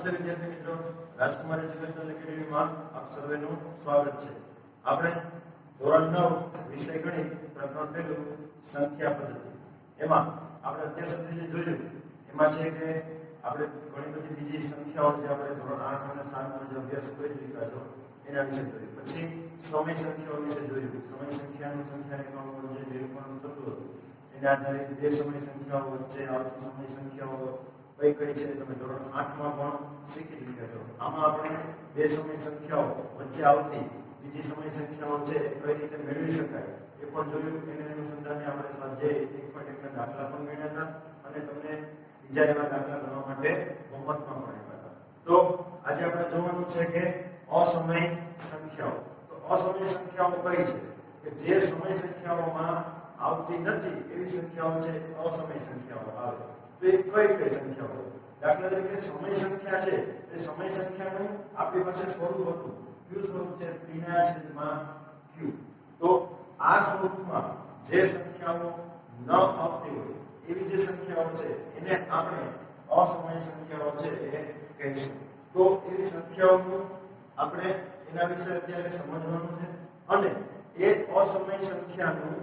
નમસ્તે વિદ્યાર્થી મિત્રો, રાજકુમાર એજ્યુકેશનલ એકેડેમીમાં આપ સર્વેનું સ્વાગત છે. આપણે ધોરણ 9 વિષય ગણિત પ્રકરણ પહેલું સંખ્યા પદ્ધતિ, એમાં આપણે અત્યાર સુધી જે જોયું એમાં છે કે આપણે ઘણી બધી બીજી સંખ્યાઓ જે આપણે ધોરણ 8 અને 7 માં જે અભ્યાસ કરી ચૂક્યા છો એના વિશે જોયું. પછી સમય સંખ્યાઓ વિશે જોયું. સમય સંખ્યાનું સંખ્યા રેખાઓનું જે નિરૂપણ થતું હતું એના આધારે બે સમય સંખ્યાઓ વચ્ચે આવતી સમય સંખ્યાઓ કઈ કઈ છે તમે ધોરણ 8 માં પણ શીખી ચૂક્યા છો. આમાં આપણે બે સમય સંખ્યાઓ વચ્ચે આવતી બીજી સમય સંખ્યાઓ છે કઈ રીતે મેળવી શકાય એ પણ જોયું. એને અનુસંધાને આપણે સ્વાધ્યાય 1.1 ના દાખલા પણ ગણ્યા હતા અને તમને બીજા એવા દાખલા ગણવા માટે હોમવર્કમાં પણ આપ્યા હતા. તો આજે આપણે જોવાનું છે કે અસમય સંખ્યાઓ. તો અસમય સંખ્યાઓ કઈ છે કે જે સમય સંખ્યાઓમાં આવતી નથી એવી સંખ્યાઓ છે અસમય સંખ્યાઓ આવે. તો એ કઈ સંખ્યાઓ? દાખલા તરીકે સમય સંખ્યા છે એ સમય સંખ્યાનું આપણી પાસે સ્વરૂપ હતું. q સ્વરૂપ છે p ના છેદમાં q. તો આ સ્વરૂપમાં જે સંખ્યાઓ ન આવતી હોય એવી જે સંખ્યાઓ છે એને આપણે અસમય સંખ્યાઓ છે એ કહીશું. તો એવી સંખ્યાઓનું આપણે એના વિશે અત્યારે સમજવાનું છે અને એ અસમય સંખ્યાનું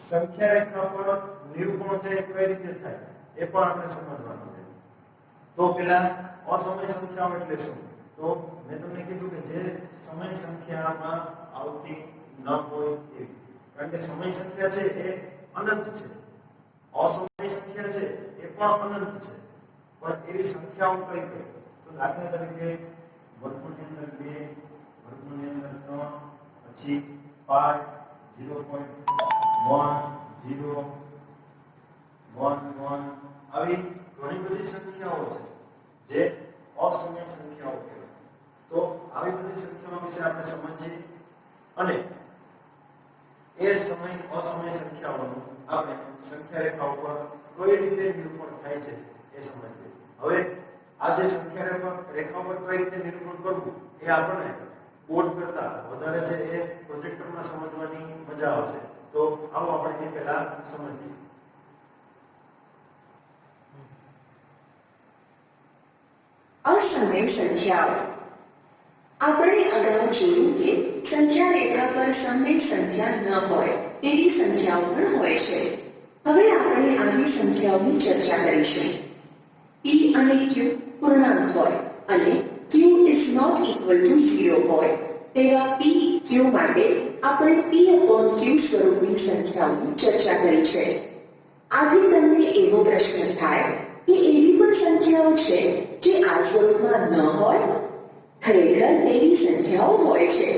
સંખ્યા રેખા પર નિરૂપણ છે કઈ રીતે થાય એ પણ આપણે સમજવાનું છે. તો પેલા અસમય સંખ્યાઓ એટલે શું? તો મેં તમને કીધું કે જે સમય સંખ્યામાં આવતી ન હોય એવી. કારણ કે સમય સંખ્યા છે એ અનંત છે, અસમય સંખ્યા છે એ પણ અનંત છે, પણ એવી સંખ્યાઓ કઈ કઈ? તો દાખલા તરીકે વર્ગમૂળની અંદર 2, વર્ગમૂળની અંદર 3, પછી પાઈ 0.1 0 1 1 આવી ઘણી બધી સંખ્યાઓ છે જે અસમય સંખ્યાઓ કહેવાય. તો આવી બધી સંખ્યાઓ વિશે આપણે સમજીએ અને એ અસમય સંખ્યાઓનું આપણે સંખ્યા રેખા ઉપર કઈ રીતે નિરૂપણ થાય છે એ સમજીએ. હવે આ જે સંખ્યા રેખા ઉપર કઈ રીતે નિરૂપણ કરવું એ આપણને બોર્ડ કરતા વધારે છે એ પ્રોજેક્ટરમાં સમજવાની મજા આવશે. તો આવો આપણે એ પહેલા સમજીએ. અસમય સંખ્યાઓ. આપણે અગાઉ જોયું કે સંખ્યા રેખા પર સમય સંખ્યા ન હોય તેવી સંખ્યાઓ પણ હોય છે. હવે આપણે આવી સંખ્યાઓની ચર્ચા કરીશું. p અને q પૂર્ણાંક હોય અને q is not equal to 0 હોય તેવા p q માટે આપણે p/q સ્વરૂપની સંખ્યાઓની ચર્ચા કરી છે. આથી તમને એવો પ્રશ્ન થાય કે એવી પણ સંખ્યાઓ છે જે આ સ્વરૂપમાં ન હોય? ખરેખર તેવી સંખ્યાઓ હોય છે.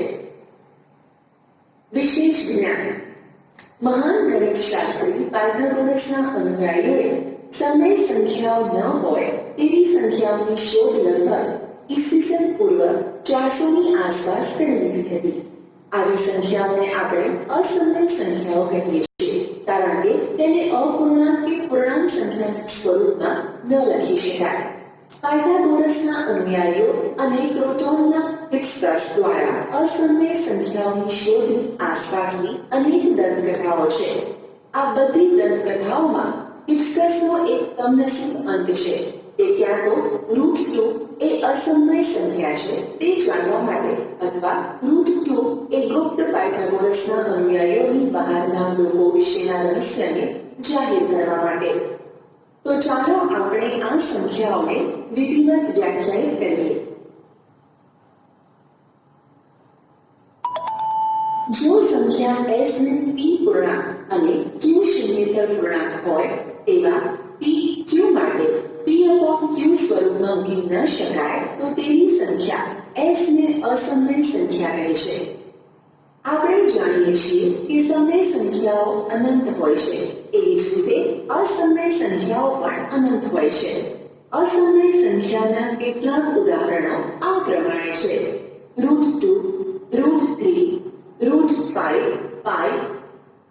વિશેષ જ્ઞાન. મહાન ગણિત શાસ્ત્રી પાયથાગોરસના અનુયાયીઓએ સમય સંખ્યાઓ ન હોય તેવી સંખ્યાઓની શોધ લગભગ ઈસવીસન પૂર્વ 400 ની આસપાસ કરી લીધી હતી. આવી સંખ્યાઓને આપણે અસમય સંખ્યાઓ કહીએ છીએ કારણ કે તેને અપૂર્ણાંક કે પૂર્ણાંક સંખ્યાના સ્વરૂપમાં ન લખી શકાય. પાયથાગોરસના અનુયાયીઓ અને ક્રોટોનના હિપ્સકસ દ્વારા અસમય સંખ્યાઓની શોધની આસપાસની અનેક દંતકથાઓ છે. આ બધી દંતકથાઓમાં હિપ્સકસનો એક કમનસીબ અંત છે. તે ક્યાં તો √2 એ અસમય સંખ્યા છે તે જાણવા માટે અથવા √2 એ ગુપ્ત પાયથાગોરસના અનુયાયીઓની બહારના લોકો વિશેના રહસ્યને જાહેર કરવા માટે. તો ચાલો આપણે આ સંખ્યાઓને વિધિવત વ્યાખ્યાયિત કરીએ. જો સંખ્યા s ને p પૂર્ણાંક અને q શૂન્યેતર પૂર્ણાંક હોય તેવા p q માટે p/q સ્વરૂપમાં મૂકી ન શકાય તો તેવી સંખ્યા s ને અસમય સંખ્યા કહે છે. આપણે જાણીએ છીએ કે સમય સંખ્યાઓ અનંત હોય છે. એવી જ રીતે અસમય સંખ્યાઓ પણ અનંત હોય છે. અસમય સંખ્યાના કેટલાક ઉદાહરણો આ પ્રમાણે છે: √2, √3, √5, પાઈ,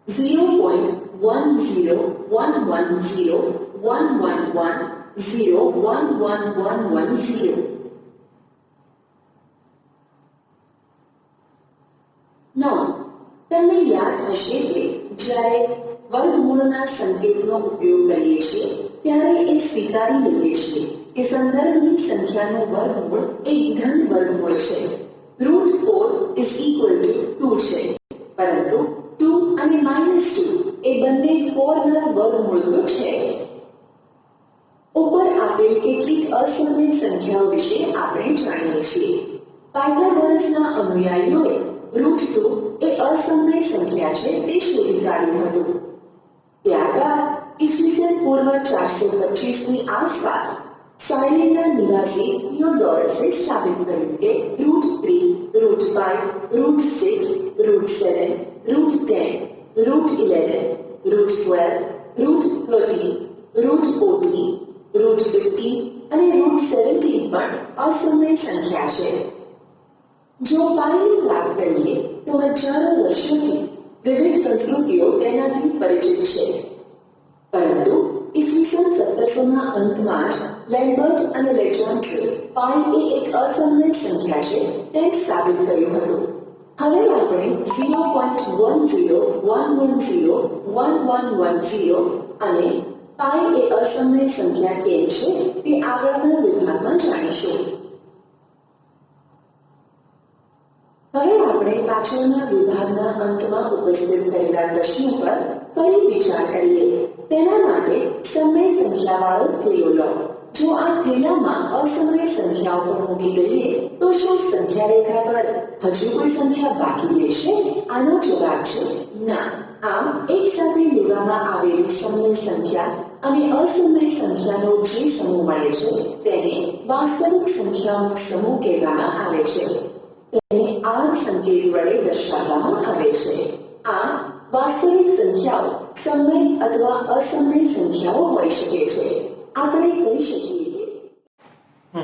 0.10110, 111, 01110. નોંધ. તમને યાદ હશે કે જ્યારે વર્ગમૂળના સંકેતનો ઉપયોગ કરીએ છીએ ત્યારે એ સ્વીકારી લઈએ છીએ કે સંદર્ભની સંખ્યાનો વર્ગમૂળ એક ધન વર્ગમૂળ છે. √4 ઇઝ ઇક્વલ ટુ 2 છે, પરંતુ 2 અને -2 એ બંને 4 ના વર્ગમૂળ તો છે. ઉપર આપેલ કેટલીક અસમય સંખ્યાઓ વિશે આપણે જાણીએ છીએ. પાયથાગોરસના અનુયાયીઓએ √2 એ અસમય સંખ્યા છે તે શોધી કાઢ્યું હતું. ત્યારબાદ ઈસવીસન પૂર્વ 425 ની આસપાસ સાયલેનના નિવાસી થિયોડોરસે સાબિત કર્યું કે √3, √5, √6, √7, √10, √11, √13, √14, √15 અને √17 પણ અસમય સંખ્યા છે. જો પાયની વાત કરીએ તો હજારો વર્ષોથી વિવિધ સંસ્કૃતિઓ તેનાથી પરિચિત છે. પરંતુ ઈસવીસન 1700 ના અંતમાં જ લેમ્બર્ટ અને લેજન્ડ્રે પાઈ એ એક અસમય સંખ્યા છે તેમ સાબિત કર્યું હતું. હવે આપણે 0.10, 110, 1110 અને પાઈ એ અસમય સંખ્યા કેમ છે તે આગળના વિભાગમાં જાણીશું. હવે આપણે પાછળના વિભાગના અંતમાં ઉપસ્થિત કરેલા પ્રશ્નો પર ફરી વિચાર કરીએ. તેના માટે સમય સંખ્યાવાળો થેલો લો. જો આ થેલામાં અસમય સંખ્યાઓ પર મૂકી દઈએ તો શું સંખ્યા રેખા પર હજુ કોઈ સંખ્યા બાકી રહેશે? આનો જવાબ છે ના. આમ એક સાથે લેવામાં આવેલી સમય સંખ્યા અને અસમય સંખ્યાનો જે સમૂહ મળે છે તેને વાસ્તવિક સંખ્યાઓનો સમૂહ કહેવામાં આવે છે. તેને આર સંકેત વડે દર્શાવવામાં આવે છે. આ વાસ્તવિક સંખ્યાઓ સમય અથવા અસમય સંખ્યાઓ હોઈ શકે છે. આપણે કહી શકીએ કે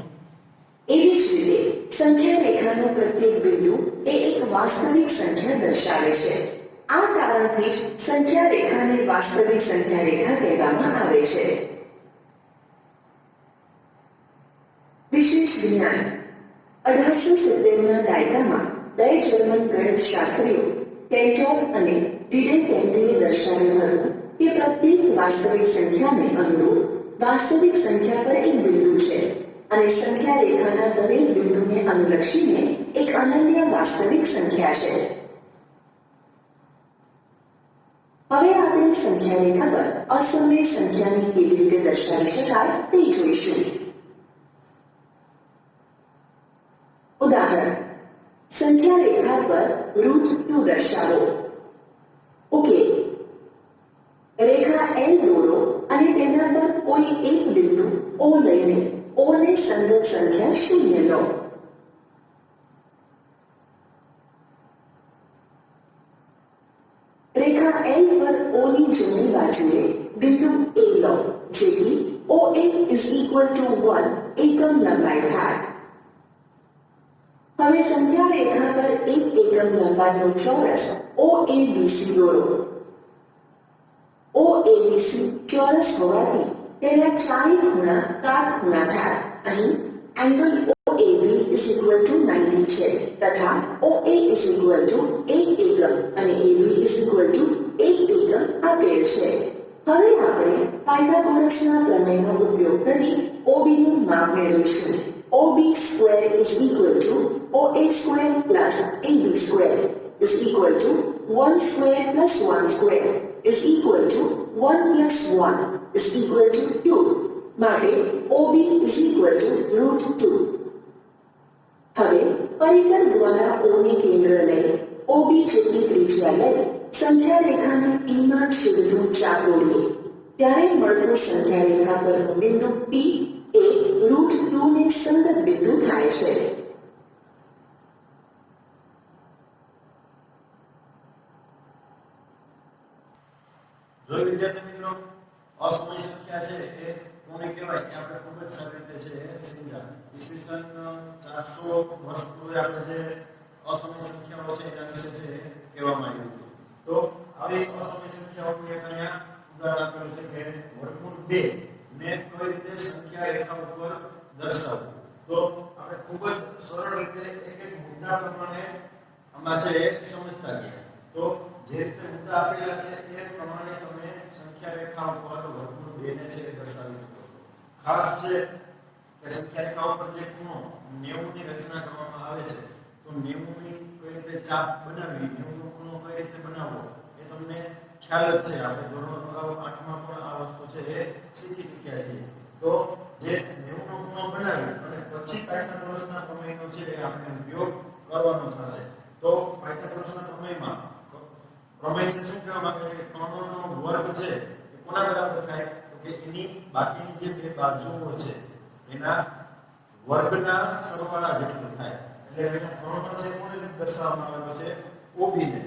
એવી જ રીતે સંખ્યા રેખાનો પ્રત્યેક બિંદુ એ એક વાસ્તવિક સંખ્યા દર્શાવે છે. આ કારણથી જ સંખ્યા રેખાને વાસ્તવિક સંખ્યા રેખા કહેવામાં આવે છે. વિશેષ જ્ઞાન 1870 ના દાયકામાં બે જર્મન ગણિતશાસ્ત્રીઓ કેન્ટર અને ડિડેકેન્ટીએ દર્શાવ્યું હતું કે પ્રત્યેક વાસ્તવિક સંખ્યાને અનુરૂપ વાસ્તવિક સંખ્યા પર એક બિંદુ છે અને સંખ્યા રેખાના દરેક બિંદુને અનુલક્ષીને એક અનન્ય વાસ્તવિક સંખ્યા છે. હવે આપણે સંખ્યા રેખા પર અસમય સંખ્યાને કેવી રીતે દર્શાવી શકાય તે જોઈશું. ઉદાહરણ, સંખ્યા રેખા પર √2 દર્શાવો. ઓકે, રેખા L દોરો અને તેના પર કોઈ એક બિંદુ O લઈને O ને સંગત સંખ્યા 0 લો. રેખા L પર O ની જમણી બાજુએ બિંદુ A લો, જેથી OA is equal to 1 એકમ લંબાઈ થાય. હવે સંખ્યા રેખા પર એક એકમ લંબાઈનો ચોરસ OABC દોરો. OABC ચોરસ હોવાથી તેના ચારે ખૂણા કાટખૂણા થાય. અહીં angle OAB is equal to 90 છે તથા OA is equal to 8 એકમ અને AB is equal to 8 એકમ આપેલ છે. હવે આપણે પાયથાગોરસના પ્રમેયનો ઉપયોગ કરી OB નું માપ મેળવીશું. OB square is equal to OA square plus AB square is equal to 1 square plus 1 square is equal to 1 plus 1 is equal to 2. માટે OB is equal to √2. હવે પરિકર દ્વારા O ને કેન્દ્ર લઈ OB જેટલી ત્રિજ્યા લઈ સંખ્યા રેખાને P માં છેદતું ચાપ દોરીએ ત્યારે મળતો સંખ્યા રેખા પરનું બિંદુ P એ √2 ને સંગત બિંદુ થાય છે. જો વિદ્યાર્થી મિત્રો અસમય સંખ્યા છે એ કોને કહેવાય કે આપણે ખૂબ જ સારી રીતે છે સમજ્યા. ઈસવીસન 400 વર્ષ પૂર્વે આપણે જે અસમય સંખ્યાઓ છે એના વિશે છે કહેવામાં આવ્યું હતું. તો આવી અસમય સંખ્યાઓનું એક અહીંયા ઉદાહરણ આપેલું છે કે વર્ગમૂળ 2 ને કઈ રીતે સંખ્યા રેખા ઉપર દર્શાવવું. તો આપણે ખૂબ જ સરળ રીતે એક એક મુદ્દા પ્રમાણે આમાં છે સમજતા ગયા. તો જે રીતે મુદ્દા આપેલા છે એ પ્રમાણે તમે સંખ્યા રેખા ઉપર વર્ગમૂળ 2 ને છે એ દર્શાવી શકો છો. ખાસ છે કે સંખ્યા રેખા ઉપર જે ખૂણો 90 ની રચના કરવામાં આવે છે તો 90 ની કઈ રીતે ચાપ બનાવવી, 90 નો ખૂણો કઈ રીતે બનાવવો એ તમને ખ્યાલ જ છે. આપણે ધોરણ અગાઉ 8 માં પણ આ વસ્તુ છે એ શીખી ચૂક્યા છીએ. તો જે 90 નો ખૂણો બનાવી અને પછી પાયથાગોરસના પ્રમેયનો છે એ આપણે ઉપયોગ કરવાનો થશે. તો પાયથાગોરસના પ્રમેયમાં પ્રમેય છે શું કહેવા માંગે છે કે કર્ણનો વર્ગ છે એ કોના બરાબર થાય તો કે એની બાકીની જે બે બાજુઓ છે એના વર્ગના સરવાળા જેટલું થાય. એટલે અહીંયા કર્ણ છે કોને રીતે દર્શાવવામાં આવેલો છે OB ને.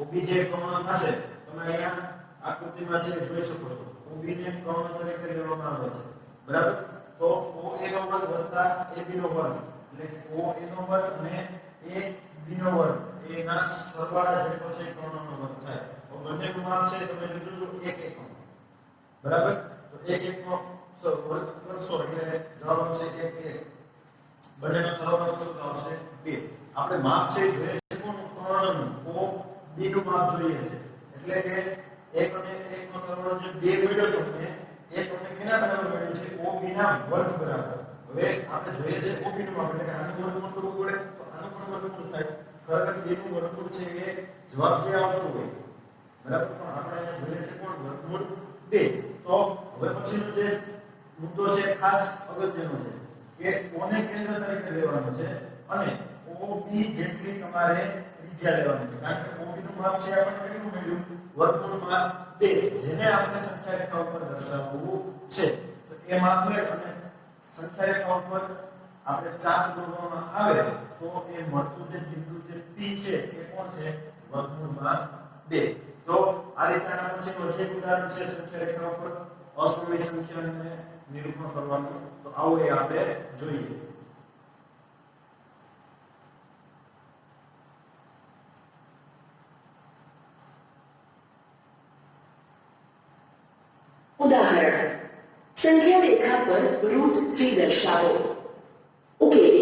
OB જે કર્ણ થશે તમે અહીંયા આકૃતિમાં છે જોઈ શકો છો. OB ને કર્ણ તરીકે લેવામાં આવે છે. બરાબર. તો OA નો વર્ગ વત્તા AB નો વર્ગ એટલે OA નો વર્ગ અને AB નો વર્ગ એના સરવાળા જેટલો છે કર્ણનો વર્ગ થાય. તો બંનેનું માપ છે તમે લીધું 1 એકમ. બરાબર. તો 1 એકમનો વર્ગ કરશો એટલે જવાબ આવશે 1 1. બંનેનો સરવાળો કરશો તો આવશે 2. આપણે માપ છે જોઈએ છે કોણ કર્ણનું OB નું માપ જોઈએ છે. એટલે કે 1 અને 1 નો સરવાળો જે 2 મળ્યો તો ને 1 અને કેના બરાબર મળ્યું છે OB ના વર્ગ બરાબર. હવે આપણે જોઈએ છે OB નું માપ એટલે કે આનું વર્ગમૂળ કરવું પડે તો આનું પણ વર્ગમૂળ થાય. ખરેખર 2 નું વર્ગમૂળ છે એ જવાબ જે આવતો હોય બરાબર. પણ આપણે અહીંયા જોઈએ છે કોણ વર્ગમૂળ 2. તો હવે પછીનો જે મુદ્દો છે ખાસ અગત્યનો છે કે O ને કેન્દ્ર તરીકે લેવાનો છે અને OB જેટલી તમારે ત્રિજ્યા લેવાની છે. કારણ કે OB નું માપ છે આપણને કેટલું મળ્યું વર્ગમૂળ માપ 2 જેને આપણે સંખ્યા રેખા ઉપર દર્શાવવું છે. તો એ માપ લે અને સંખ્યા રેખા ઉપર આપણે ચાપ દોરવામાં આવે તો એ મળતું જે બિંદુ જે P છે એ કોણ છે વર્ગમૂળ માપ 2. તો આ રીતે આના પછીનું એક ઉદાહરણ છે સંખ્યા રેખા ઉપર અસમય સંખ્યાને નિરૂપણ કરવાનું. તો આવો એ આપણે જોઈએ. ઉદાહરણ સંખ્યા રેખા પર √3 દર્શાવો. ઉકેલ.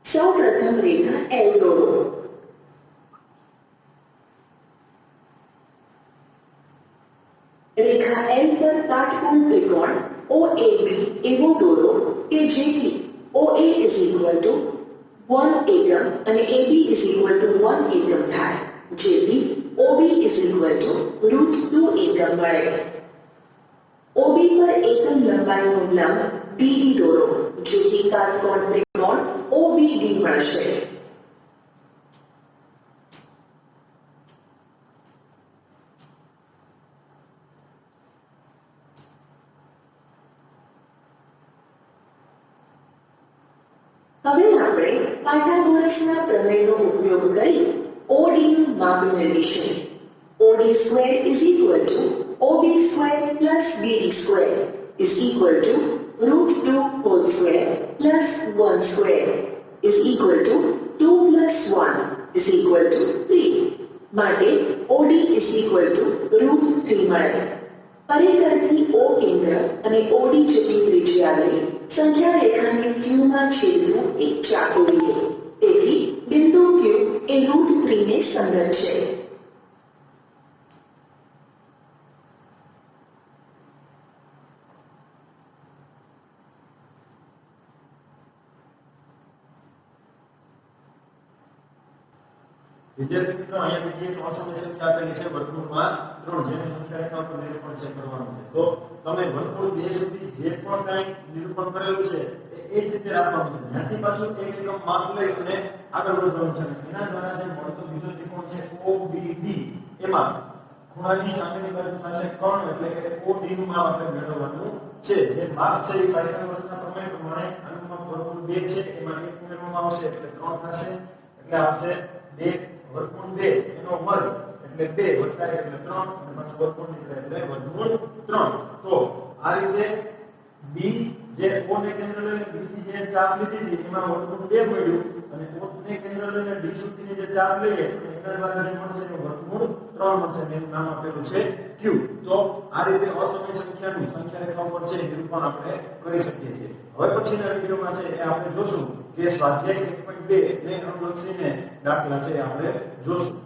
સૌપ્રથમ રેખા L દોરો. રેખા L પર કાટકોણ ત્રિકોણ OAB એવો દોરો કે જેથી OA = 1 એકમ અને AB = 1 એકમ થાય, જેથી OB = √2 એકમ મળે. OB પર એકમ લંબાઈનો લંબ BD દોરો જેથી કાટકોણ ત્રિકોણ OBD મળશે. હવે આપણે પાયથાગોરસના પ્રમેયનો ઉપયોગ કરી OD નું માપ મેળવીશું. OD² = OB² + BD² √2² + 1² 2 + 1 3. માટે OD √3 મળે. પરિકરથી O કેન્દ્ર અને OD જેટલી ત્રિજ્યા લઈ સંખ્યા રેખાને Q માં છેદતું એક ચાપ દોરીએ. તેથી બિંદુ Q એ √3 ને સંગત છે. વિદ્યાર્થી મિત્રો અહીંયા બીજી એક અસમય સંખ્યા આપેલી છે વર્ગમૂળમાં 3 જેની સંખ્યા રેખા ઉપર નિરૂપણ છે કરવાનું છે. તો તમે વર્ગમૂળ 2 સુધી જે પણ કંઈ નિરૂપણ કરેલું છે એ જ રીતે રાખવાનું છે. ત્યાંથી પાછું એક એકમ માપ લઈ અને આગળ વધવાનું છે. એના દ્વારા જે મળતો બીજો ત્રિકોણ છે OBD એમાં ખૂણાની સામેની બાજુ થશે કર્ણ એટલે કે OD નું માપ આપણે મેળવવાનું છે. જે માપ છે એ પાયથાગોરસના પ્રમેય પ્રમાણે આનું માપ વર્ગમૂળ 2 છે એમાં એક ઉમેરવામાં આવશે એટલે 3 થશે. એટલે આવશે 2 વર્ગમૂળ 2 એનો વર્ગ એટલે 2 વત્તા 1 એટલે 3 અને પાછું વર્ગમૂળ નીકળે એટલે વર્ગમૂળ 3. તો આ રીતે B જે O ને કેન્દ્ર લઈને B થી જે ચાપ લીધી હતી એમાં વર્ગમૂળ 2 મળ્યું અને O ને કેન્દ્ર લઈને D સુધીની જે ચાપ લઈએ એના દ્વારા જે મળશે એ વર્ગમૂળ 3 મળશે. એનું નામ આપેલું છે Q. તો આ રીતે અસમય સંખ્યાનું સંખ્યા રેખા ઉપર છે નિરૂપણ આપણે કરી શકીએ છીએ. હવે પછીના વિડિયોમાં છે એ આપણે જોશું કે સ્વાધ્યાય 1.2 ને અનુલક્ષીને દાખલા છે આપણે જોશું.